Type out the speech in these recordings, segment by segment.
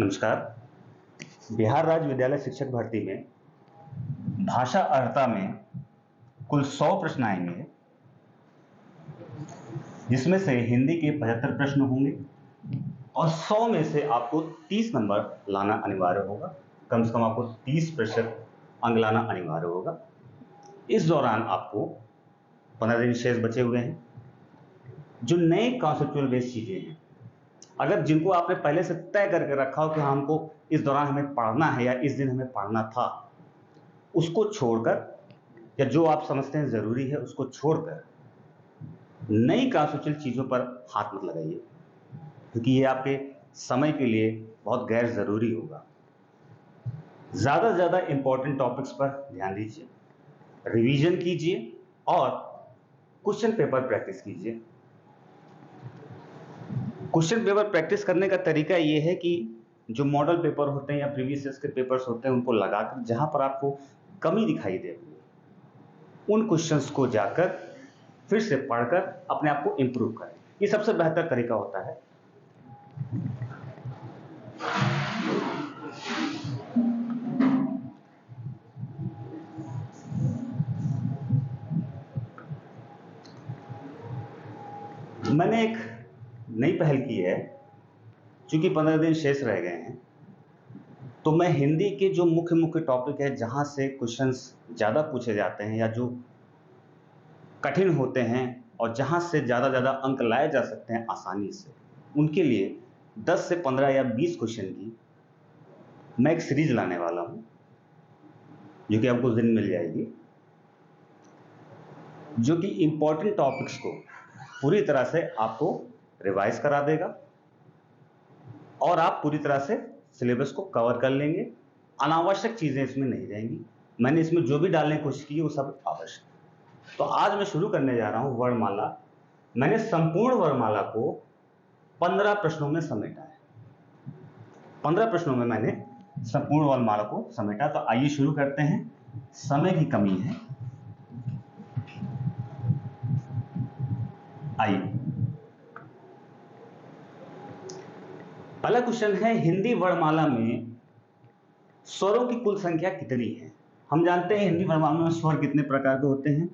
नमस्कार। बिहार राज्य विद्यालय शिक्षक भर्ती में भाषा अर्हता में कुल 100 प्रश्न आएंगे, जिसमें से हिंदी के 75 प्रश्न होंगे और 100 में से आपको 30 नंबर लाना अनिवार्य होगा। कम से कम आपको 30% अंक लाना अनिवार्य होगा। इस दौरान आपको 15 दिन शेष बचे हुए हैं। जो नए कॉन्सेप्चुअल बेस्ड चीजें हैं, अगर जिनको आपने पहले से तय करके रखा हो कि हाँ हमको इस दौरान हमें पढ़ना है या इस दिन हमें पढ़ना था, उसको छोड़कर या जो आप समझते हैं जरूरी है उसको छोड़कर नई कॉन्सेप्चुअल चीजों पर हाथ मत लगाइए, क्योंकि ये आपके समय के लिए बहुत गैर जरूरी होगा। ज्यादा से ज्यादा इंपॉर्टेंट टॉपिक्स पर ध्यान दीजिए, रिवीजन कीजिए और क्वेश्चन पेपर प्रैक्टिस कीजिए। क्वेश्चन पेपर प्रैक्टिस करने का तरीका ये है कि जो मॉडल पेपर होते हैं या प्रीवियस ईयर के पेपर्स होते हैं उनको लगाकर जहां पर आपको कमी दिखाई दे रही है उन क्वेश्चंस को जाकर फिर से पढ़कर अपने आप को इंप्रूव करें। ये सबसे बेहतर तरीका होता है। मैंने एक नई पहल की है, चूंकि 15 दिन शेष रह गए हैं, तो मैं हिंदी के जो मुख्य मुख्य टॉपिक है जहां से क्वेश्चंस ज्यादा पूछे जाते हैं या जो कठिन होते हैं और जहां से ज्यादा अंक लाए जा सकते हैं आसानी से, उनके लिए 10 से 15 या 20 क्वेश्चन की मैं एक सीरीज लाने वाला हूं, जो कि आपको उस दिन मिल जाएगी, जो कि इंपॉर्टेंट टॉपिक्स को पूरी तरह से आपको रिवाइज करा देगा और आप पूरी तरह से सिलेबस को कवर कर लेंगे। अनावश्यक चीजें इसमें नहीं रहेंगी। मैंने इसमें जो भी डालने की कोशिश की वो सब आवश्यक है। तो आज मैं शुरू करने जा रहा हूं वर्णमाला। मैंने संपूर्ण वर्णमाला को 15 प्रश्नों में समेटा है। 15 प्रश्नों में मैंने संपूर्ण वर्णमाला को समेटा। तो आइए शुरू करते हैं। समय की कमी है, आइए। पहला क्वेश्चन है, हिंदी वर्णमाला में स्वरों की कुल संख्या कितनी है? हम जानते हैं हिंदी वर्णमाला में स्वर कितने प्रकार के होते हैं।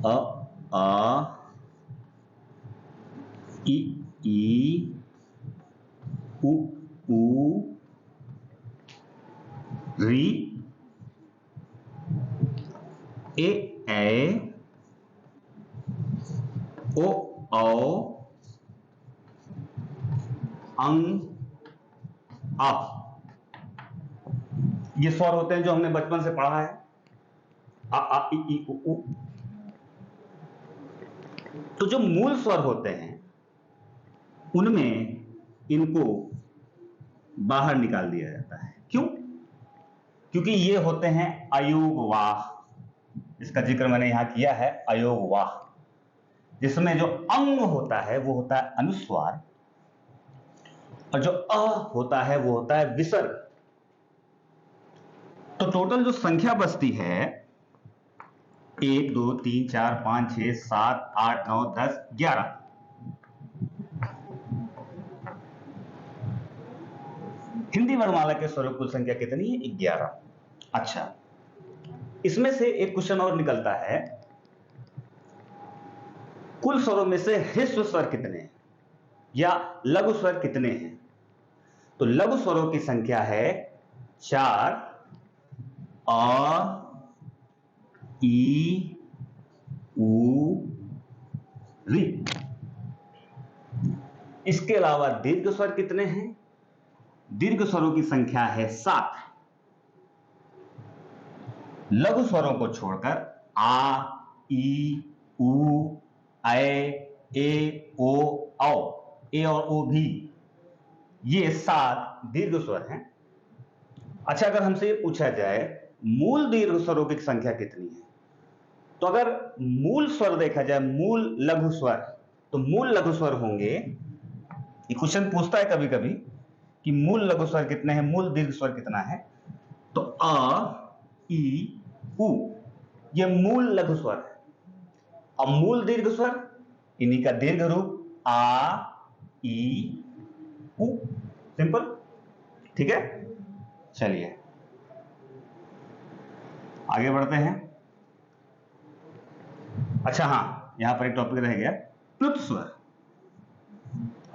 अ, आ, ई, उ, री, ए, ओ, औ, अंग, आ। ये स्वर होते हैं जो हमने बचपन से पढ़ा है, आ, ई, उ। तो जो मूल स्वर होते हैं उनमें इनको बाहर निकाल दिया जाता है। क्यों? क्योंकि ये होते हैं अयोगवाह। इसका जिक्र मैंने यहां किया है, अयोगवाह, जिसमें जो अंग होता है वो होता है अनुस्वार और जो अ होता है वो होता है विसर्ग। तो टोटल जो संख्या बचती है 1 2 3 4 5 6 7 8 9 10 11। हिंदी वर्णमाला के स्वरों की कुल संख्या कितनी है? 11। अच्छा, इसमें से एक क्वेश्चन और निकलता है, कुल स्वरों में से ह्रस्व स्वर कितने हैं या लघु स्वर कितने हैं? तो लघु स्वरों की संख्या है 4। अ, ई, उ, री। इसके अलावा दीर्घ स्वर कितने हैं? दीर्घ स्वरों की संख्या है 7। लघु स्वरों को छोड़कर आ, ई, उ, ए, ओ, औ, ए और ओ भी, ये 7 दीर्घ स्वर हैं। अच्छा, अगर हमसे ये पूछा जाए मूल दीर्घ स्वरों की संख्या कितनी है, तो अगर मूल स्वर देखा जाए, मूल लघु स्वर, तो मूल लघु स्वर होंगे, ये क्वेश्चन पूछता है कभी कभी कि मूल लघु स्वर कितने हैं, मूल दीर्घ स्वर कितना है, तो अ, ई, उ, ये मूल लघु स्वर है। अब मूल दीर्घ स्वर, इन्हीं का दीर्घ रूप आ, ई, उ, सिंपल। ठीक है, चलिए आगे बढ़ते हैं। अच्छा हाँ, यहां पर एक टॉपिक रह गया, प्लुत स्वर।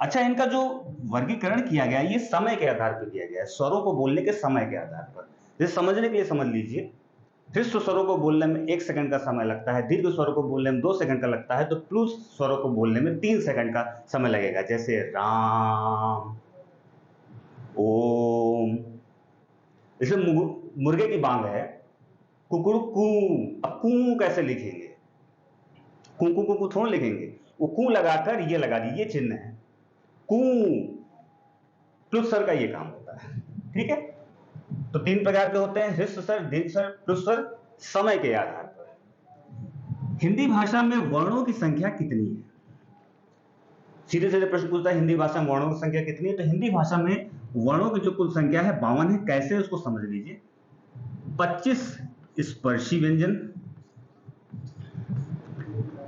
अच्छा, इनका जो वर्गीकरण किया गया ये समय के आधार पर किया गया है, स्वरों को बोलने के समय के आधार पर। जैसे समझने के लिए समझ लीजिए, ह्रस्व स्वरों को बोलने में 1 सेकंड का समय लगता है, दीर्घ स्वरों को बोलने में 2 सेकंड का लगता है, तो प्लुत स्वरों को बोलने में 3 सेकंड का समय लगेगा। जैसे राम, ओम। जैसे मुर्गे की बांग है, कुकुड़ कू। अब कू कैसे लिखेंगे? कू कू कू कू थोड़ा लिखेंगे, वो कू लगाकर ये लगा दी, ये चिन्ह है कू। प्लुत स्वर का ये काम होता है, ठीक है। तो 3 प्रकार के होते हैं, ह्रस्व स्वर, दीर्घ स्वर, प्लुत स्वर, समय के आधार पर। हिंदी भाषा में वर्णों की संख्या कितनी है? सीधे सीधे प्रश्न पूछता है, हिंदी भाषा में वर्णों की संख्या कितनी है? तो हिंदी भाषा में वर्णों की जो कुल संख्या है 52 है। कैसे, उसको समझ लीजिए। 25 स्पर्शी व्यंजन,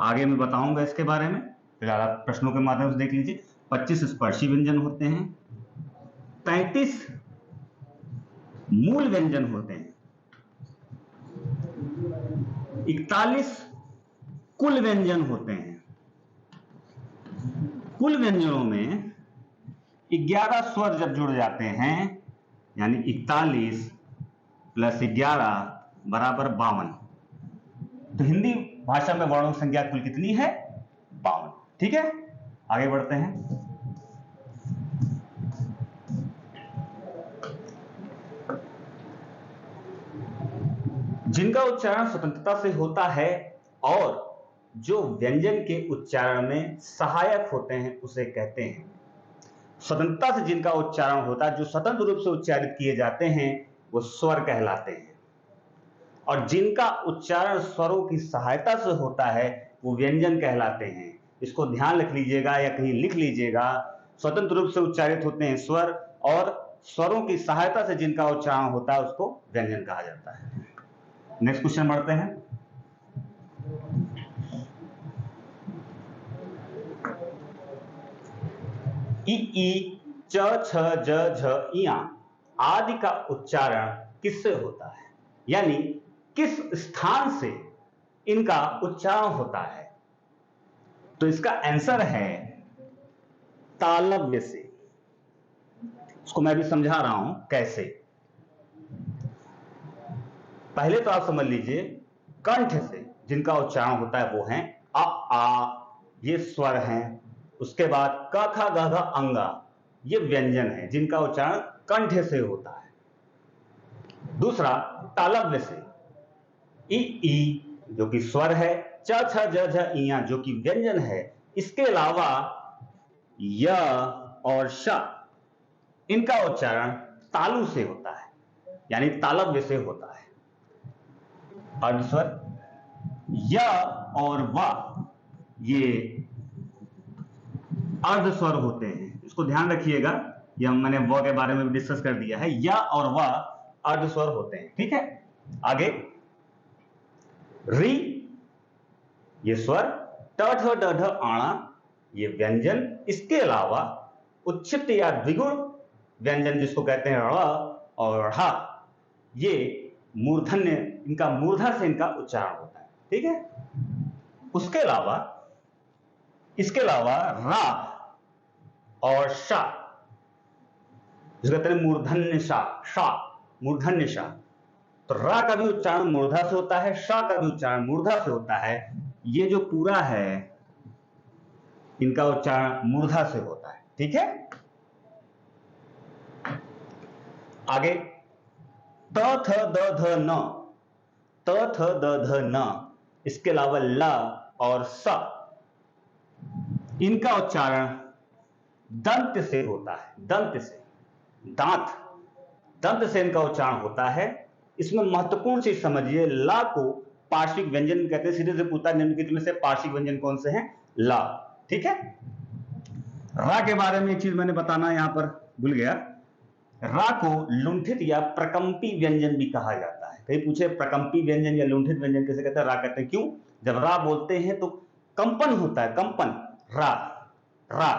आगे मैं बताऊंगा इसके बारे में, फिलहाल आप प्रश्नों के माध्यम से देख लीजिए। 25 स्पर्शी व्यंजन होते हैं, 35 मूल व्यंजन होते हैं, 41 कुल व्यंजन होते हैं। कुल व्यंजनों में 11 स्वर जब जुड़ जाते हैं, यानी 41 + 11 = 52। तो हिंदी भाषा में वर्णों की संख्या कुल कितनी है? 52। ठीक है, आगे बढ़ते हैं। जिनका उच्चारण स्वतंत्रता से होता है और जो व्यंजन के उच्चारण में सहायक होते हैं उसे कहते हैं। स्वतंत्रता से जिनका उच्चारण होता है, जो स्वतंत्र रूप से उच्चारित किए जाते हैं, वो स्वर कहलाते हैं। और जिनका उच्चारण स्वरों की सहायता से होता है वो व्यंजन कहलाते हैं। इसको ध्यान रख लीजिएगा या कहीं लिख लीजिएगा। स्वतंत्र रूप से उच्चारित होते हैं स्वर, और स्वरों की सहायता से जिनका उच्चारण होता है उसको व्यंजन कहा जाता है। नेक्स्ट क्वेश्चन बढ़ते हैं। इ, ई, च, छ, ज, झ, इया आदि का उच्चारण किससे होता है? यानी किस स्थान से इनका उच्चारण होता है? तो इसका आंसर है तालव्य से। इसको मैं भी समझा रहा हूं कैसे। पहले तो आप समझ लीजिए, कंठ से जिनका उच्चारण होता है वो हैं अ, आ, ये स्वर हैं। उसके बाद क, ख, ग, घ, अंगा, ये व्यंजन है जिनका उच्चारण कंठ से होता है। दूसरा तालव्य से, इ, ई जो कि स्वर है, च, छ, ज, झ, इया जो कि व्यंजन है। इसके अलावा य और श, इनका उच्चारण तालु से होता है, यानी तालव्य से होता है। अर्धस्वर य और व ये अर्धस्वर होते हैं, इसको ध्यान रखिएगा। ये मैंने व के बारे में भी डिस्कस कर दिया है। य और व अर्धस्वर होते हैं, ठीक है। आगे री, ये स्वर, ट, ठ, ड, ढ, आणा, ये व्यंजन। इसके अलावा उच्छिष्ट या द्विगुण व्यंजन जिसको कहते हैं ड़ और ढ़, ये मूर्धन्य, इनका मूर्धा से इनका उच्चारण होता है, ठीक है। इसके अलावा रा और शा, जिसको कहते हैं मूर्धन्य शा, शा, मूर्धन्य शा। तो रा का भी उच्चारण मूर्धा से होता है, शा का भी उच्चारण मूर्धा से होता है। ये जो पूरा है इनका उच्चारण मूर्धा से होता है, ठीक है। आगे त, थ, द, ध, न, त, थ, द, ध, न, इसके अलावा ल और स, इनका उच्चारण दंत से होता है। दंत से, दांत, दंत से इनका उच्चारण होता है। इसमें महत्वपूर्ण चीज समझिए, ला को पार्श्विक व्यंजन कहते हैं। सीधे से पूछता है निम्नलिखित में से पार्श्विक व्यंजन कौन से हैं? ला, ठीक है। रा के बारे में एक चीज मैंने बताना यहां पर भूल गया। रा को लुंठित या प्रकंपी व्यंजन भी कहा जाता है। कहीं पूछे प्रकंपी व्यंजन या लुंठित व्यंजन कैसे कहते हैं? रा कहते हैं। क्यों? जब रा बोलते हैं तो कंपन होता है, कंपन, रा, रा।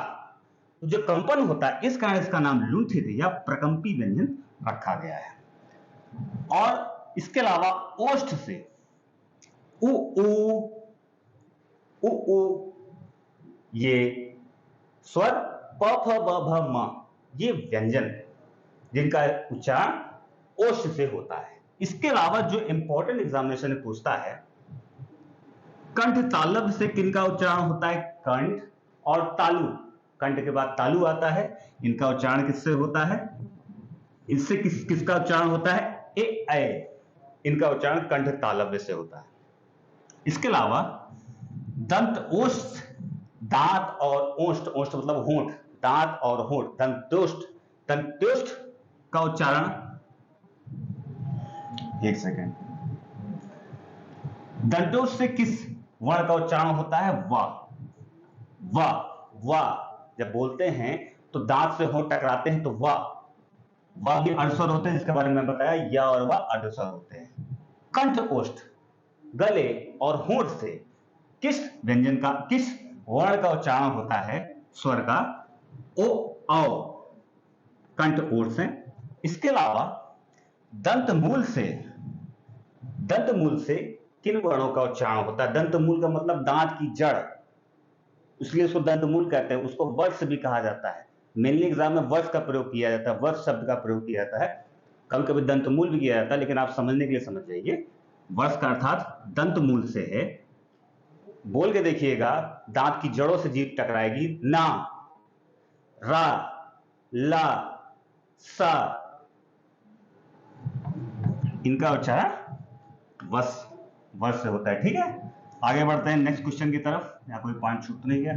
तो जो कंपन होता है इस कारण इसका नाम लुंठित या प्रकंपी व्यंजन रखा गया है। और इसके अलावा ओष्ठ से उ उ ये स्वर प फ ब भ म ये व्यंजन जिनका उच्चारण ओष्ठ से होता है। इसके अलावा जो इंपॉर्टेंट एग्जामिनेशन में पूछता है, कंठ तालव्य से किनका उच्चारण होता है? कंठ और तालु, कंठ के बाद तालु आता है, इनका उच्चारण किससे होता है? इससे किसका उच्चारण होता है? ए, इनका उच्चारण कंठ तालव्य से होता है। इसके अलावा दंत ओष्ठ, दांत और ओष्ठ, ओष्ठ मतलब होंठ, दांत और होंठ, दंतोष्ठ, दंतोष्ठ का उच्चारण, एक सेकेंड, दंतोष्ठ से किस वर्ण का उच्चारण होता है? वा। वा, वा जब बोलते हैं तो दांत से होंठ टकराते हैं तो वा भी अर्धस्वर होते हैं, जिसके बारे में बताया, या और वा अर्धस्वर होते हैं। कंठ ओष्ठ गले और होंठ से किस व्यंजन का, किस वर्ण का उच्चारण होता है? स्वर का ओ, औ, कंठ ओष्ठ से। इसके अलावा दंत मूल से किन वर्णों का उच्चारण होता है? दंत मूल का मतलब दांत की जड़, इसलिए उसको दंत मूल कहते हैं। उसको वर्ष भी कहा जाता है, मेनली एग्जाम में वर्ष का प्रयोग किया जाता है, वर्ष शब्द का प्रयोग किया जाता है, कभी कभी दंत मूल भी किया जाता है, लेकिन आप समझने के लिए समझ जाइए, वर्ष का अर्थात दंत मूल से है। बोल के देखिएगा, दांत की जड़ों से जीभ टकराएगी। ना, रा, ला, सा, इनका उच्चारण वर्ष से होता है। ठीक है, आगे बढ़ते हैं नेक्स्ट क्वेश्चन की तरफ। या कोई पॉइंट छूट नहीं गया?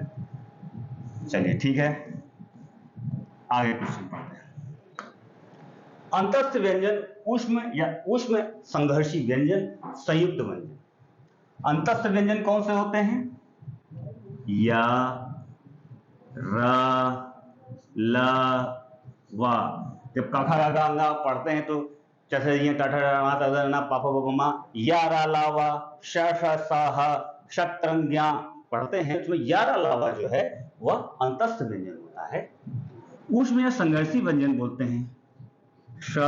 चलिए ठीक है, आगे क्वेश्चन पढ़ते हैं। अंतस्थ व्यंजन ऊष्म या ऊष्म संघर्षी व्यंजन, संयुक्त व्यंजन। अंतस्थ व्यंजन कौन से होते हैं? या, रा, ला, वा। जब काखा गागा अंगा पढ़ते हैं तो जैसे ये टाटा पापा या रा लावा श सा शत्रंग्या पढ़ते हैं, तो या रा लावा जो है वह अंतस्थ व्यंजन होता है। ऊष्म या संघर्षी व्यंजन बोलते हैं श,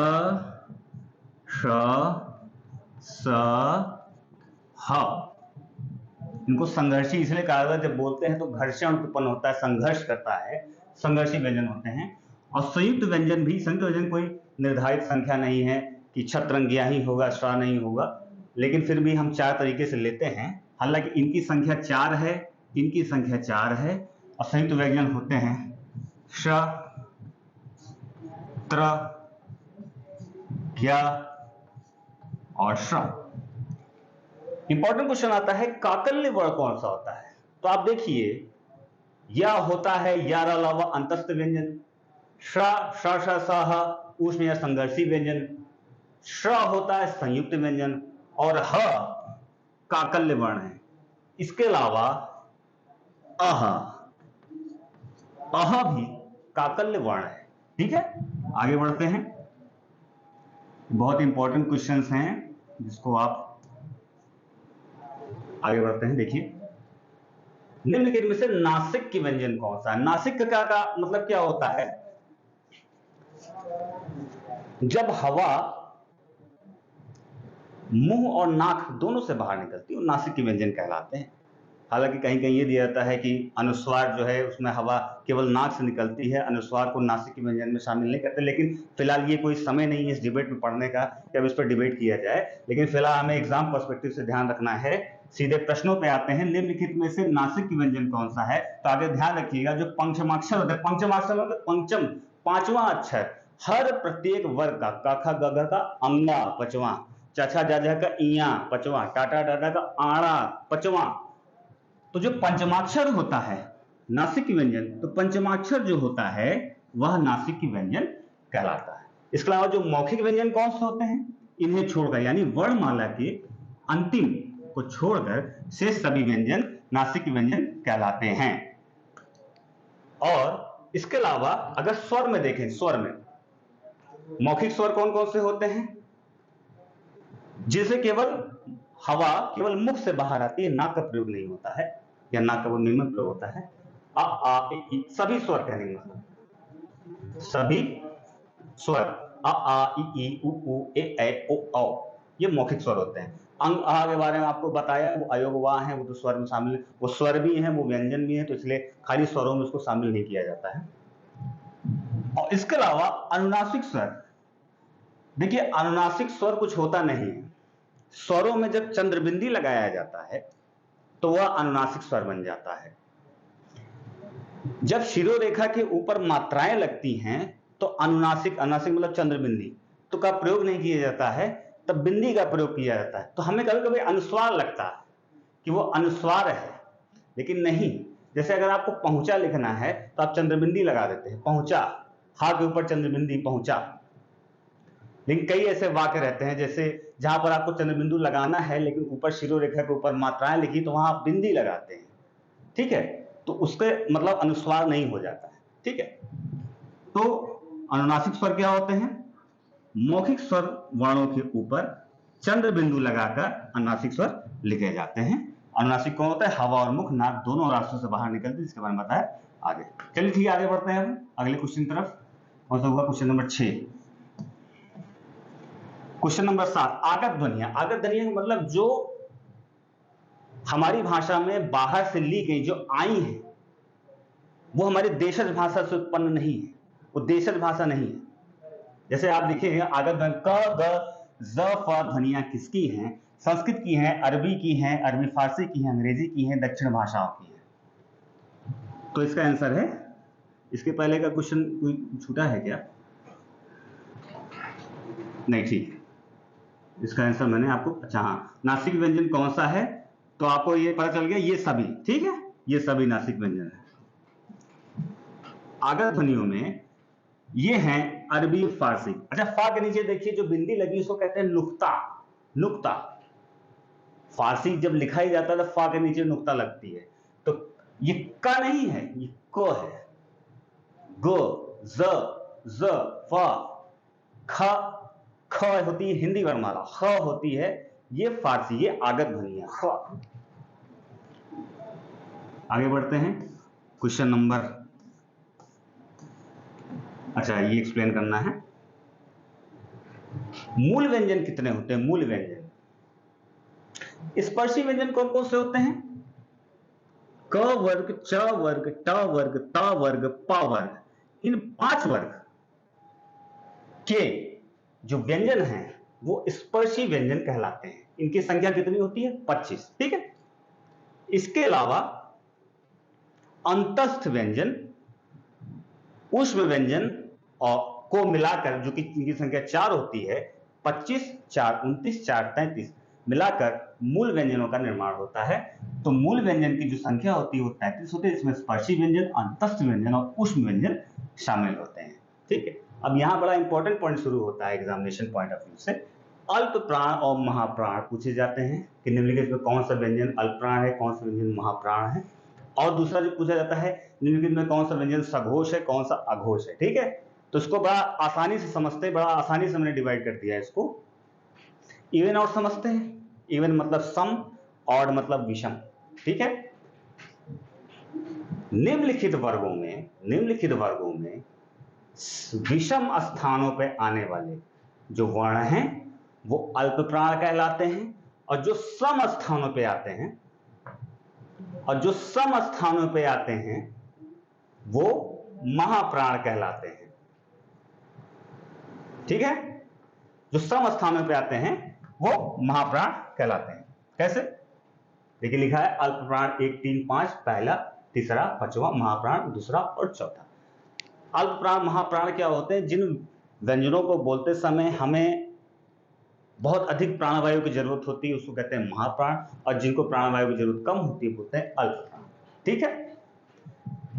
स, ह। इनको संघर्षी इसलिए कहा जाता है, जब बोलते हैं तो घर्षण उत्पन्न होता है, संघर्ष करता है, संघर्षी व्यंजन होते हैं। और संयुक्त व्यंजन भी, संयुक्त व्यंजन कोई निर्धारित संख्या नहीं है कि छत्रंगिया ही होगा, श्रा नहीं होगा, लेकिन फिर भी हम 4 तरीके से लेते हैं। हालांकि इनकी संख्या 4 है, इनकी संख्या 4 है। और संयुक्त व्यंजन होते हैं श, त्र, ज्ञ और श्र। इंपॉर्टेंट क्वेश्चन आता है, काकल्य वर्ण कौन सा होता है? तो आप देखिए, या होता है या रा लावा अंतस्थ व्यंजन, ऊष्म या संघर्षी व्यंजन, श्र होता है संयुक्त व्यंजन, और ह काकल्य वर्ण है। इसके अलावा अह भी काकल्य वर्ण है। ठीक है, आगे बढ़ते हैं। बहुत इंपॉर्टेंट क्वेश्चंस हैं जिसको आप आगे बढ़ते हैं। देखिए, निम्नलिखित में से नासिक की व्यंजन कौन सा है? नासिक का मतलब क्या होता है? जब हवा मुंह और नाक दोनों से बाहर निकलती है, वो नासिक के व्यंजन कहलाते हैं। हालांकि कहीं कहीं ये दिया जाता है कि अनुस्वार जो है उसमें हवा केवल नाक से निकलती है, अनुस्वार को नासिक के व्यंजन में शामिल नहीं करते। लेकिन फिलहाल ये कोई समय नहीं है इस डिबेट में पढ़ने का कि अब इस पर डिबेट किया जाए, लेकिन फिलहाल हमें एग्जाम पर्सपेक्टिव से ध्यान रखना है। सीधे प्रश्नों पे आते हैं। निम्नलिखित में से नासिक की व्यंजन कौन सा है? तो आगे ध्यान रखिएगा, जो पंचमाक्षर होता है, पंचमाक्षर मतलब पंचम, 5वां अक्षर, हर प्रत्येक वर्ग का, क ख ग घ का अंगा 5वां, च छ ज झ का इया 5वां, टाटा डाटा का आड़ा 5वां। तो जो पंचमाक्षर होता है नासिक की व्यंजन, तो पंचमाक्षर जो होता है वह नासिक की व्यंजन कहलाता है। इसके अलावा जो मौखिक व्यंजन कौन से होते हैं, इन्हें छोड़कर, यानी वर्णमाला के अंतिम को छोड़कर शेष सभी व्यंजन नासिक व्यंजन कहलाते हैं। और इसके अलावा अगर स्वर में देखें, स्वर में मौखिक स्वर कौन कौन से होते हैं? जिसे केवल हवा केवल मुख से बाहर आती है, नाक का प्रयोग नहीं होता है, या नाक का वो निर्मल प्रयोग होता है। अ आ इ ई, सभी स्वर कहने का मतलब, सभी स्वर अ आ इ ई उ ऊ ए ऐ ओ औ, ये मौखिक स्वर होते हैं। अंग आ के बारे में आपको बताया, वो अयोगवा है, वो तो स्वर में शामिल, वो स्वर भी है, वो व्यंजन भी है, तो इसलिए खाली स्वरों में उसको शामिल नहीं किया जाता है। और इसके अलावा अनुनासिक स्वर, देखिए अनुनासिक स्वर कुछ होता नहीं है, स्वरों में जब चंद्रबिंदी लगाया जाता है तो वह अनुनासिक स्वर बन जाता है। जब शिरोरेखा के ऊपर मात्राएं लगती हैं तो अनुनासिक, अनुनासिक मतलब चंद्रबिंदी तो का प्रयोग नहीं किया जाता है, तब बिंदी का प्रयोग किया जाता है। तो हमें कभी कभी अनुस्वार लगता है कि वो अनुस्वार है, लेकिन नहीं। जैसे अगर आपको पहुंचा लिखना है तो आप चंद्रबिंदी लगा देते हैं, पहुंचा, हा के ऊपर चंद्रबिंदी, पहुंचा। लेकिन कई ऐसे वाक्य रहते हैं जैसे जहां पर आपको चंद्रबिंदु लगाना है लेकिन ऊपर शिरोरेखा के ऊपर मात्राएं लिखी तो वहां आप बिंदी लगाते हैं, ठीक है, तो उसके मतलब अनुस्वार नहीं हो जाता है, ठीक है। तो अनुनासिक स्वर क्या होते हैं? मौखिक स्वर वर्णों के ऊपर चंद्र बिंदु लगाकर अनुनासिक स्वर लिखे जाते हैं। अनुनासिक कौन होता है? हवा और मुख, नाक दोनों रास्तों से बाहर निकलते हैं, जिसके बारे में बताया आगे। चलिए ठीक है, आगे बढ़ते हैं हम अगले क्वेश्चन की तरफ। कौन सा होगा? Question number 6। क्वेश्चन नंबर 7, आगत ध्वनियां। आगत ध्वनियां का मतलब जो हमारी भाषा में बाहर से ली गई, जो आई है, वो हमारी देशज भाषा से उत्पन्न नहीं है, वो देशज भाषा नहीं है। जैसे आप देखिए आगत ध्वनि क ग ज फ ध्वनियां किसकी हैं? संस्कृत की हैं, अरबी की हैं, अरबी फारसी की हैं, अंग्रेजी की हैं, दक्षिण भाषाओं की हैं। तो इसका आंसर है, इसके पहले का क्वेश्चन कोई छूटा है क्या? नहीं, ठीक है, इसका आंसर मैंने आपको, अच्छा हाँ, नासिक व्यंजन कौन सा है? तो आपको ये पता चल गया, ये सभी, ठीक है, ये सभी नासिक व्यंजन है। आगत ध्वनियों में ये हैं अरबी, फारसी। अच्छा, फा के नीचे देखिए जो बिंदी लगी उसको कहते हैं नुक्ता, नुक्ता। फारसी जब लिखा ही जाता है तो फा के नीचे नुक्ता लगती है, तो ये का नहीं है, ये क है। ग ज ज फ, ख ख होती है हिंदी वर्णमाला, ख होती है ये फारसी, ये आगत ध्वनि है ख। आगे बढ़ते हैं क्वेश्चन नंबर, अच्छा ये एक्सप्लेन करना है। मूल व्यंजन कितने होते हैं? मूल व्यंजन, स्पर्शी व्यंजन कौन कौन से होते हैं? क वर्ग, च वर्ग, ट वर्ग, त वर्ग, प वर्ग। इन 5 वर्ग के जो व्यंजन हैं वो स्पर्शी व्यंजन कहलाते हैं। इनकी संख्या कितनी होती है? 25, ठीक है। इसके अलावा अंतस्थ व्यंजन, ऊष्म व्यंजन और को मिलाकर जो कि इनकी संख्या 4 होती है, 25, 4, 29, 4, 33 मिलाकर मूल व्यंजनों का निर्माण होता है। तो मूल व्यंजन की जो संख्या होती है वो 33 होती है, इसमें स्पर्शी व्यंजन, अंतस्थ व्यंजन और ऊष्म व्यंजन शामिल होते हैं, ठीक है। अब यहां बड़ा इंपॉर्टेंट पॉइंट शुरू होता है एग्जामिनेशन पॉइंट ऑफ व्यू से। अल्प प्राण और महाप्राण पूछे जाते हैं कि निम्नलिखित में कौन सा व्यंजन अल्प प्राण है, कौन सा व्यंजन महाप्राण है। और दूसरा जो पूछा जाता है निम्नलिखित में कौन सा व्यंजन सघोष है, कौन सा अघोष है, ठीक है। तो इसको बड़ा आसानी से समझते हैं, बड़ा आसानी से मैंने डिवाइड कर दिया है इसको। इवन और समझते हैं, इवन मतलब सम, ऑड मतलब विषम, ठीक है। निम्नलिखित वर्गों में विषम स्थानों पर आने वाले जो वर्ण हैं वो अल्प प्राण कहलाते हैं, और जो सम स्थानों पे आते हैं वो महाप्राण कहलाते हैं, ठीक है। जो सम स्थानों पे आते हैं वो महाप्राण कहलाते हैं। कैसे? देखिए लिखा है अल्प प्राण 1, 3, 5 पहला, तीसरा, पांचवा, महाप्राण दूसरा और चौथा। अल्प प्राण महाप्राण क्या होते हैं? जिन व्यंजनों को बोलते समय हमें बहुत अधिक प्राणवायु की जरूरत होती है उसको कहते हैं महाप्राण, और जिनको प्राणवायु की जरूरत कम होती है बोलते हैं अल्प प्राण, ठीक है।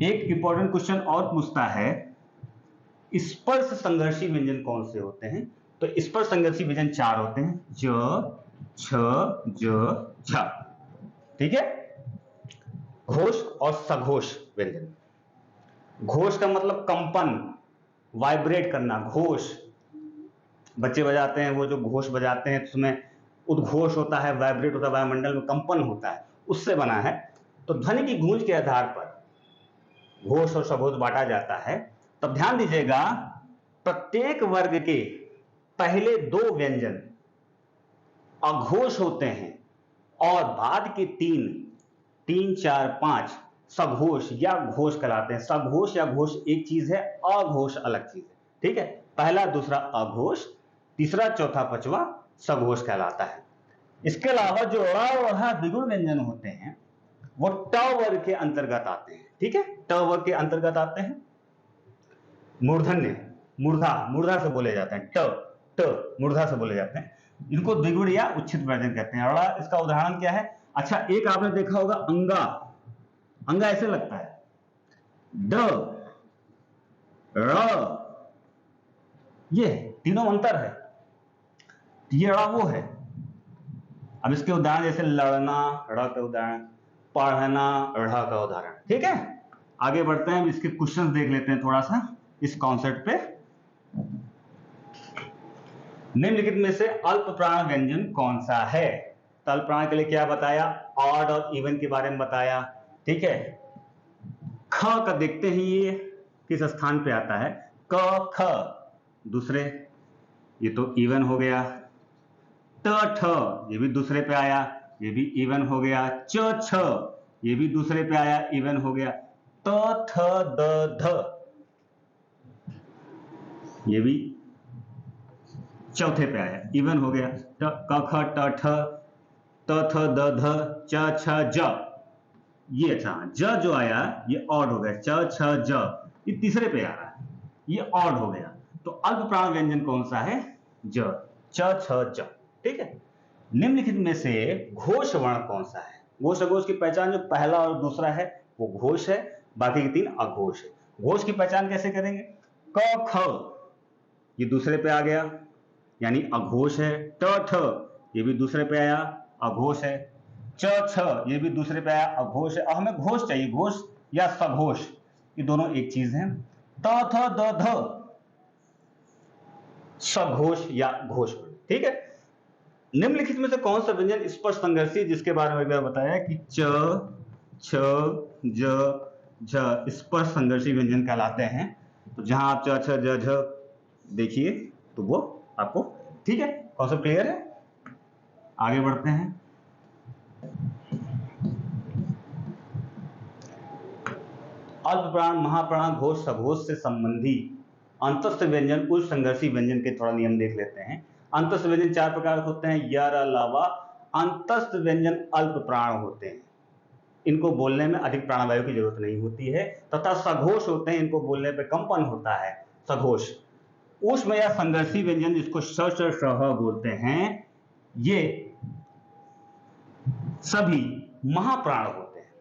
एक इंपॉर्टेंट क्वेश्चन और पूछता है, स्पर्श संघर्षी व्यंजन कौन से होते हैं? तो स्पर्श संघर्षी व्यंजन 4 होते हैं, ज, छ, ज, झ, ठीक है। घोष और सघोष व्यंजन। घोष का मतलब कंपन, वाइब्रेट करना, घोष। बच्चे बजाते हैं, वो जो घोष बजाते हैं उसमें उद्घोष होता है, वाइब्रेट होता है, वायुमंडल में कंपन होता है, उससे बना है। तो ध्वनि की गूंज के आधार पर घोष और सघोष बांटा जाता है, तब ध्यान दीजिएगा प्रत्येक वर्ग के पहले 2 व्यंजन अघोष होते हैं और बाद के 3, 4, 5 सघोष या घोष कहलाते हैं। सघोष या घोष एक चीज है, अघोष अलग चीज है। ठीक है, पहला दूसरा अघोष, तीसरा चौथा पांचवा सघोष कहलाता है। इसके अलावा जो ड़ और ह द्विगुण व्यंजन होते हैं वो ट वर्ग के अंतर्गत आते हैं। ठीक है, ट वर्ग के अंतर्गत आते हैं। मूर्धन्य, मूर्धा से बोले जाते हैं, ट मूर्धा से बोले जाते हैं। इनको द्विगुण या उच्छित व्यंजन कहते हैं। ड़ इसका उदाहरण क्या है? अच्छा, एक आपने देखा होगा अंगा, अंगा ऐसे लगता है, ड ड़, ये तीनों अंतर है, ये ड़ वो है। अब इसके उदाहरण जैसे लड़ना, ड़ का उदाहरण, पढ़ना, ढ़ का उदाहरण। ठीक है, आगे बढ़ते हैं, इसके क्वेश्चंस देख लेते हैं थोड़ा सा इस कॉन्सेप्ट पे। निम्नलिखित में से अल्प प्राण व्यंजन कौन सा है? तो अल्प प्राण के लिए क्या बताया? ऑड और इवन के बारे में बताया। ठीक है, ख का देखते हैं ये किस स्थान पे आता है। क ख दूसरे, ये तो इवन हो गया। ट ठ ये भी दूसरे पे आया, ये भी इवन हो गया। च छ ये भी दूसरे पे आया, इवन हो गया। त थ द ध ये भी चौथे पे आया, इवन हो गया। क ख ट ठ त थ द ध च छ ज, ये अच्छा ज जो आया ये ऑड हो गया। च छ ज ये तीसरे पे आ रहा है, ये ऑड हो गया। तो अल्प प्राण व्यंजन कौन सा है? ज, च छ ज। ठीक है, निम्नलिखित में से घोष वर्ण कौन सा है? घोष अघोष की पहचान जो पहला और दूसरा है वो घोष है, बाकी के 3 अघोष है। घोष की पहचान कैसे करेंगे? क ख ये दूसरे पे आ गया यानी अघोष है। ट ठ ये भी दूसरे पे आया, अघोष है। च छ ये भी दूसरे पे आया, अघोष है। अब हमें घोष चाहिए, घोष या सघोष, ये दोनों एक चीज है। त थ द ध सघोष या घोष। ठीक है, निम्नलिखित में से कौन सा व्यंजन स्पर्श संघर्षी, जिसके बारे में बताया कि च छ ज झ स्पर्श संघर्षी व्यंजन कहलाते हैं। तो जहां आप च छ ज झ देखिए तो वो आपको, ठीक है, कॉन्सेप्ट क्लियर है। आगे बढ़ते हैं। अल्प प्राण, महाप्राण, घोष, सघोष से संबंधी अंतस्थ व्यंजन, उच्च संघर्षी व्यंजन के थोड़ा नियम देख लेते हैं। अंतस्थ व्यंजन 4 प्रकार होते हैं। यार अलावा अंतस्थ व्यंजन अल्प प्राण होते हैं, इनको बोलने में अधिक प्राणवायु की जरूरत नहीं होती है। तथा सघोष होते हैं, इनको बोलने पे कंपन होता है, सघोष। ऊष्म या संघर्षी व्यंजन जिसको श श श बोलते हैं, ये सभी महाप्राण होते हैं,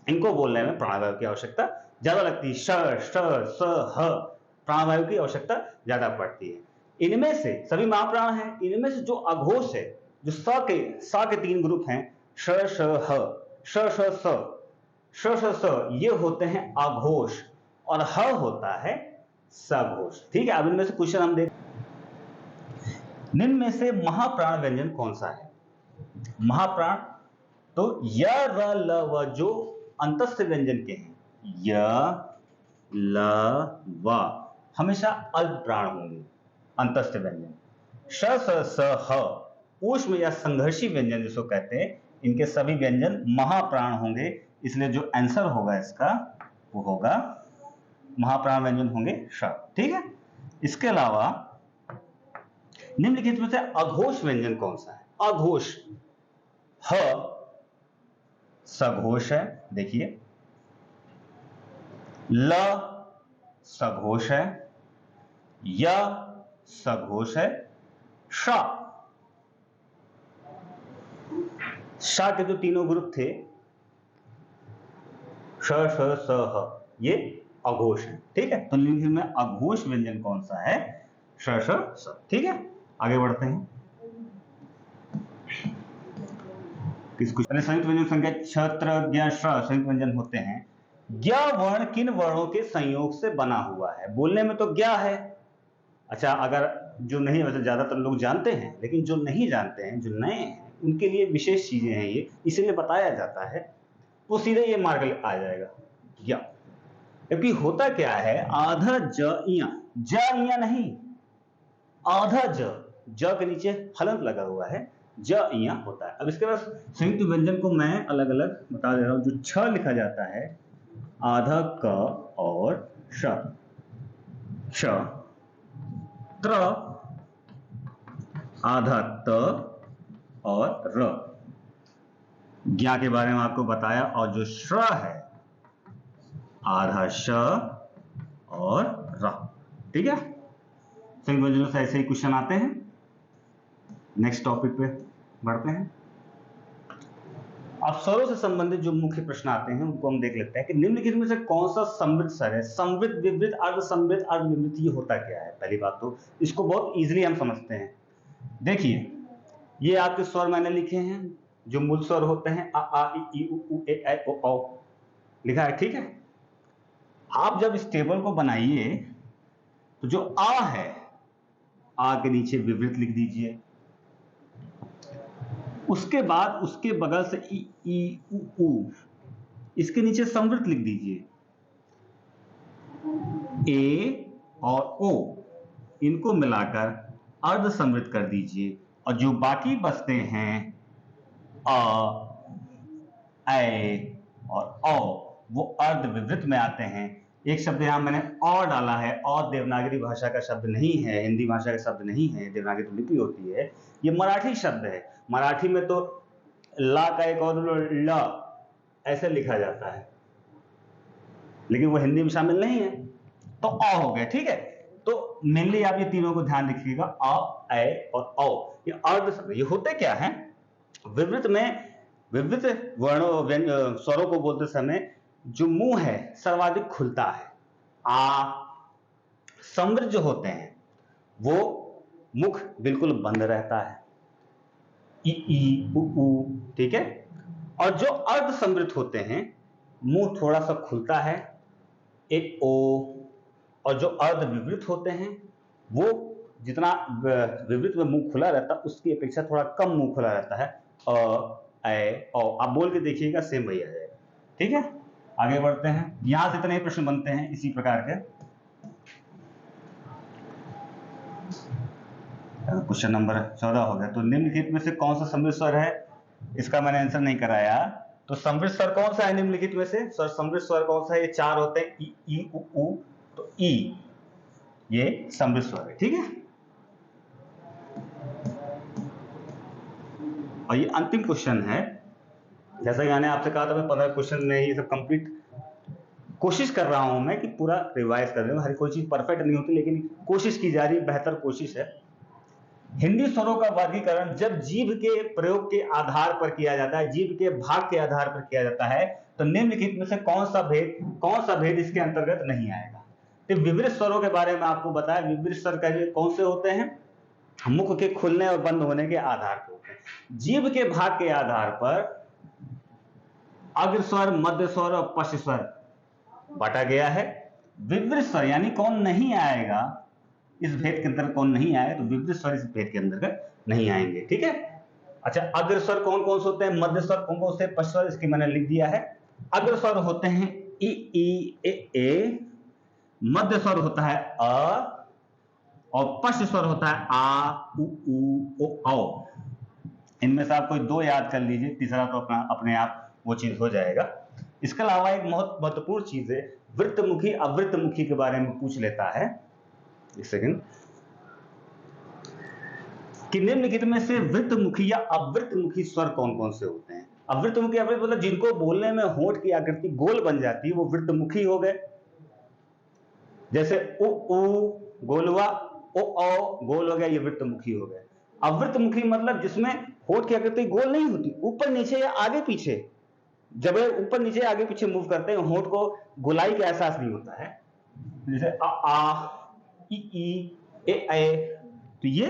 इनको बोलने में प्राणवायु की आवश्यकता ज्यादा लगती है। श श स ह प्राणवायु की आवश्यकता ज्यादा पड़ती है। इनमें से सभी महाप्राण हैं। इनमें से जो अघोष है, जो स के 3 ग्रुप हैं, श श ह श श स ये होते हैं अघोष और ह होता है सघोष। ठीक है, अब इनमें से क्वेश्चन हम देख। निम्न में से महाप्राण व्यंजन कौन सा है? महाप्राण तो य र ल व जो अंतस्थ व्यंजन के हैं, य ल व हमेशा अल्प प्राण होंगे, अंतस्थ व्यंजन। श स स ह ऊष्म या संघर्षी व्यंजन जिसको कहते हैं, इनके सभी व्यंजन महाप्राण होंगे, इसलिए जो आंसर होगा इसका वो होगा महाप्राण व्यंजन होंगे श। ठीक है, इसके अलावा निम्नलिखित में से अघोष व्यंजन कौन सा है? अघोष, ह सघोष है, देखिए, ल सघोष है, य सघोष है, श के जो तीनों ग्रुप थे, श श स ह, ये अघोष है। ठीक है, तो निम्नलिखित में अघोष व्यंजन कौन सा है? श श स। ठीक है, आगे बढ़ते हैं। संयुक्त व्यंजन संख्या छत्र ज्ञ श संयुक्त व्यंजन होते हैं। ज्ञ वर्ण किन वर्णों के संयोग से बना हुआ है? बोलने में तो ज्ञ है, अच्छा, अगर जो नहीं, वैसे ज्यादातर लोग जानते हैं, लेकिन जो नहीं जानते हैं, जो नए हैं, उनके लिए विशेष चीजें हैं ये, इसीलिए बताया जाता है, तो सीधे ये मार्क आ जाएगा ज्ञ। क्योंकि होता क्या है, आधा ज इया नहीं, आधा ज के नीचे हलंत लगा हुआ है, ज इया होता है। अब इसके बाद संयुक्त व्यंजन को मैं अलग अलग बता दे रहा हूं। जो छ लिखा जाता है, आधा क और श, श, त्र, आधा त और र। ज्ञा के बारे में आपको बताया। और जो श्र है, आधा श और र। ठीक है, संयुक्त व्यंजनों से ऐसे ही क्वेश्चन आते हैं। नेक्स्ट टॉपिक पे बढ़ते हैं। अब स्वरों से संबंधित जो मुख्य प्रश्न आते हैं उनको हम देख लेते हैं कि निम्नलिखित में से कौन सा समृद्ध स्वर है। समृद्ध, विवृत, अर्धसमृद्ध, अर्धविवृत, ये होता क्या है? पहली बात तो इसको बहुत इजीली हम समझते हैं। देखिए, ये आपके स्वर मैंने लिखे हैं जो मूल स्वर होते हैं, अ आ इ ई उ ए ऐ ओ औ लिखा है। ठीक है, आप जब इस टेबल को बनाइए तो जो आ है, आ के नीचे विवृत लिख दीजिए। उसके बाद उसके बगल से ई ई उ, इसके नीचे समृद्ध लिख दीजिए। ए और ओ इनको मिलाकर अर्ध समृद्ध कर दीजिए। और जो बाकी बचते हैं अ, ऐ और औ, वो अर्ध विवृत में आते हैं। एक शब्द यहां मैंने और डाला है, और देवनागरी भाषा का शब्द नहीं है, हिंदी भाषा का शब्द नहीं है, देवनागरी लिपि होती है, ये मराठी शब्द है। मराठी में तो ला का एक और ल ऐसे लिखा जाता है, लेकिन वो हिंदी में शामिल नहीं है, तो अ हो गया। ठीक है, तो मेनली आप ये तीनों को ध्यान रखिएगा, अ, ऐ और औ, ये अर्ध शब्द। ये होते क्या है, विवृत में, विवृत वर्णों स्वरों को बोलते समय जो मुंह है सर्वाधिक खुलता है। आ, समृद्ध जो होते हैं वो मुख बिल्कुल बंद रहता है, ई उ, ठीक है। और जो अर्ध समृद्ध होते हैं, मुंह थोड़ा सा खुलता है, एक ओ। और जो अर्ध विवृत होते हैं, वो जितना विवृत में मुंह खुला रहता है उसकी अपेक्षा थोड़ा कम मुंह खुला रहता है, अ, ऐ, औ। आप बोल के देखिएगा, सेम वही आ जाएगा। ठीक है, आगे बढ़ते हैं। यहां से इतने प्रश्न बनते हैं इसी प्रकार के। क्वेश्चन नंबर 14 हो गया। तो निम्नलिखित में से कौन सा समृद्ध स्वर है? इसका मैंने आंसर नहीं कराया। तो समृद्ध स्वर कौन सा है निम्नलिखित में से? सर समृद्ध स्वर कौन सा है? ये चार होते हैं, ई ई उ। तो ई ये समृद्ध स्वर है। ठीक है, और ये अंतिम क्वेश्चन है। जैसा कि मैंने आपसे कहा था, मैं 15 क्वेश्चन में ये सब कंप्लीट कोशिश कर रहा हूं मैं कि पूरा रिवाइज कर रहा हूं। हर कोई चीज परफेक्ट नहीं होती, लेकिन कोशिश की जा रही है, बेहतर कोशिश है। हिंदी स्वरों का वर्गीकरण जब जीभ के प्रयोग के आधार पर किया जाता है, जीभ के भाग के आधार पर किया जाता है, तो निम्नलिखित में से कौन सा भेद इसके अंतर्गत नहीं आएगा? तो विवृत स्वरों के बारे में आपको बताया। विवृत स्वर कौन से होते हैं? मुख के खुलने और बंद होने के आधार पर होते हैं। जीभ के भाग के आधार पर अग्र स्वर, मध्य स्वर और पश्च स्वर बांटा गया है। विवृत स्वर यानी कौन नहीं आएगा इस भेद के अंतर्गत, कौन नहीं आएगा, तो विवृत स्वर इस भेद के अंतर्गत नहीं आएंगे। ठीक है, अच्छा, अग्र स्वर कौन कौन से होते हैं, मध्य स्वर कौन कौन से, पश्च स्वर इसकी मैंने लिख दिया है। अग्र स्वर होते हैं ई ई ए, मध्य स्वर होता है अ, और पश्च स्वर होता है आ उ ओ औ। इनमें से आप कोई दो याद कर लीजिए, तीसरा तो अपने आप वो चीज हो जाएगा। इसके अलावा एक बहुत महत्वपूर्ण चीज है, वृत्तमुखी अवृत्तमुखी के बारे में पूछ लेता है। एक सेकंड, कि निम्नलिखित में से वृत्तमुखी या अवृत्तमुखी स्वर कौन कौन से होते हैं? अवृत्तमुखी, अवृत्त मतलब जिनको बोलने में होंठ की आकृति गोल बन जाती है, वो वृत्तमुखी हो गए। जैसे उ गोलवा, ओ गोल हो गया, ये वृत्तमुखी हो गए। अवृत्तमुखी मतलब जिसमें होंठ की आकृति गोल नहीं होती, ऊपर नीचे या आगे पीछे, जब ऊपर नीचे आगे पीछे मूव करते हैं, होंठ को गोलाई का एहसास नहीं होता है। जैसे आ ई ए, तो ये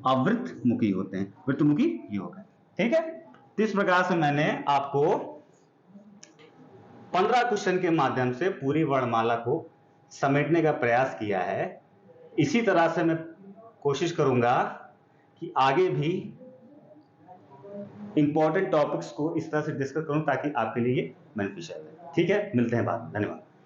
अवृत्तमुखी होते हैं, वृत्तमुखी ये हो गए। ठीक है, तो इस प्रकार से मैंने आपको 15 क्वेश्चन के माध्यम से पूरी वर्णमाला को समेटने का प्रयास किया है। इसी तरह से मैं कोशिश करूंगा कि आगे भी इंपॉर्टेंट टॉपिक्स को इस तरह से डिस्कस करूं ताकि आपके लिए बेनिफिशियल है। ठीक है, मिलते हैं बाद में। धन्यवाद।